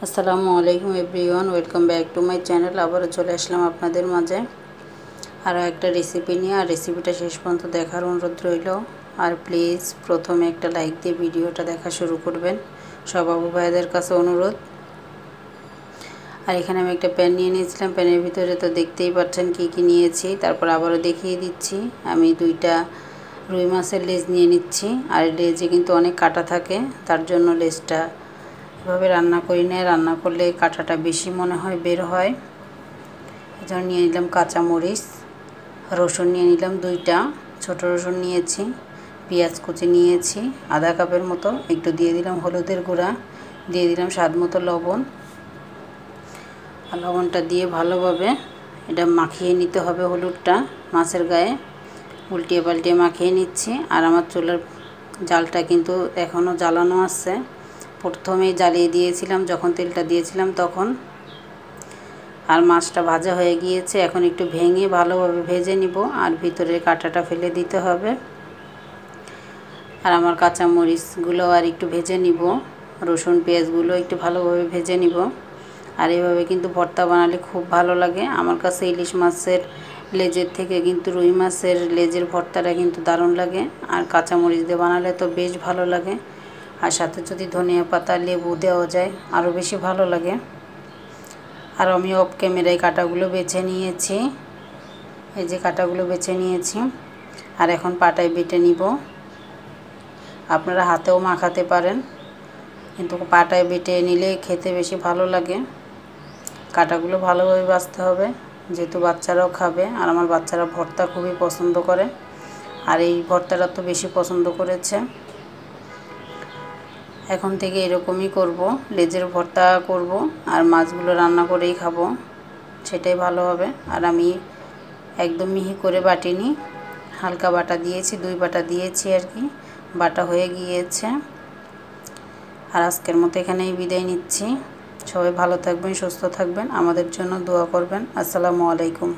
আসসালামু আলাইকুম everyone, welcome back to my channel. আবারও চলে আসলাম আপনাদের মাঝে আরও একটা রেসিপি নিয়ে। আর রেসিপিটা শেষ পর্যন্ত দেখার অনুরোধ রইল। আর প্লিজ প্রথমে একটা লাইক দিয়ে ভিডিওটা দেখা শুরু করবেন, সব আপু ভাইদের কাছে অনুরোধ। আর এখানে আমি একটা প্যান নিয়ে নিয়েছিলাম, প্যানের ভিতরে তো দেখতেই পাচ্ছেন কী কী নিয়েছি। তারপর আবারও দেখিয়ে দিচ্ছি, আমি 2টা রুই মাছের লেজ নিয়ে নিচ্ছি। আর লেজে কিন্তু অনেক কাটা থাকে, তার জন্য লেজটা এভাবে রান্না করি না, রান্না করলে কাঁটাটা বেশি মনে হয় বের হয়। এজন্য নিয়ে নিলাম কাঁচামরিচ, রসুন নিয়ে নিলাম 2টা, ছোট রসুন নিয়েছি, পেঁয়াজ কুচি নিয়েছি আধা কাপের মতো, একটু দিয়ে দিলাম হলুদের গুঁড়া, দিয়ে দিলাম স্বাদ মতো লবণ। আর লবণটা দিয়ে ভালোভাবে এটা মাখিয়ে নিতে হবে হলুদটা মাছের গায়ে, উল্টিয়ে পাল্টিয়ে মাখিয়ে নিচ্ছি। আর আমার চুলার জালটা কিন্তু এখনও জ্বালানো আছে, প্রথমেই জ্বালিয়ে দিয়েছিলাম যখন তেলটা দিয়েছিলাম তখন। আর মাছটা ভাজা হয়ে গিয়েছে, এখন একটু ভেঙে ভালোভাবে ভেজে নিব। আর ভিতরের কাঁটাটা ফেলে দিতে হবে। আর আমার কাঁচামরিচগুলো আর একটু ভেজে নিব, রসুন পেঁয়াজগুলো একটু ভালোভাবে ভেজে নিব। আর এইভাবে কিন্তু ভর্তা বানালে খুব ভালো লাগে। আমার কাছে ইলিশ মাছের লেজের থেকে কিন্তু রুই মাছের লেজের ভর্তাটা কিন্তু দারুণ লাগে। আর কাঁচামরিচ দিয়ে বানালে তো বেশ ভালো লাগে। আর সাথে যদি ধনিয়া পাতা লেবু দেওয়া যায় আরও বেশি ভালো লাগে। আর আমি অফ ক্যামেরায় কাঁটাগুলো বেছে নিয়েছি, এই যে কাঁটাগুলো বেছে নিয়েছি। আর এখন পাটায় বেটে নিব। আপনারা হাতেও মাখাতে পারেন, কিন্তু পাটায় বেটে নিলে খেতে বেশি ভালো লাগে। কাঁটাগুলো ভালোভাবে বাছতে হবে, যেহেতু বাচ্চারাও খাবে। আর আমার বাচ্চারা ভর্তা খুবই পছন্দ করে, আর এই ভর্তাটা তো বেশি পছন্দ করেছে। এখন থেকে এরকমই করব, লেজের ভর্তা করব আর মাছগুলো রান্না করেই খাবো, সেটাই ভালো হবে। আর আমি একদম মিহি করে বাটিনি, হালকা বাটা দিয়েছি, 2 বাটা দিয়েছি আর কি, বাটা হয়ে গিয়েছে। আর আজকের মতো এখানেই বিদায় নিচ্ছি। সবাই ভালো থাকবেন, সুস্থ থাকবেন, আমাদের জন্য দোয়া করবেন। আসসালামু আলাইকুম।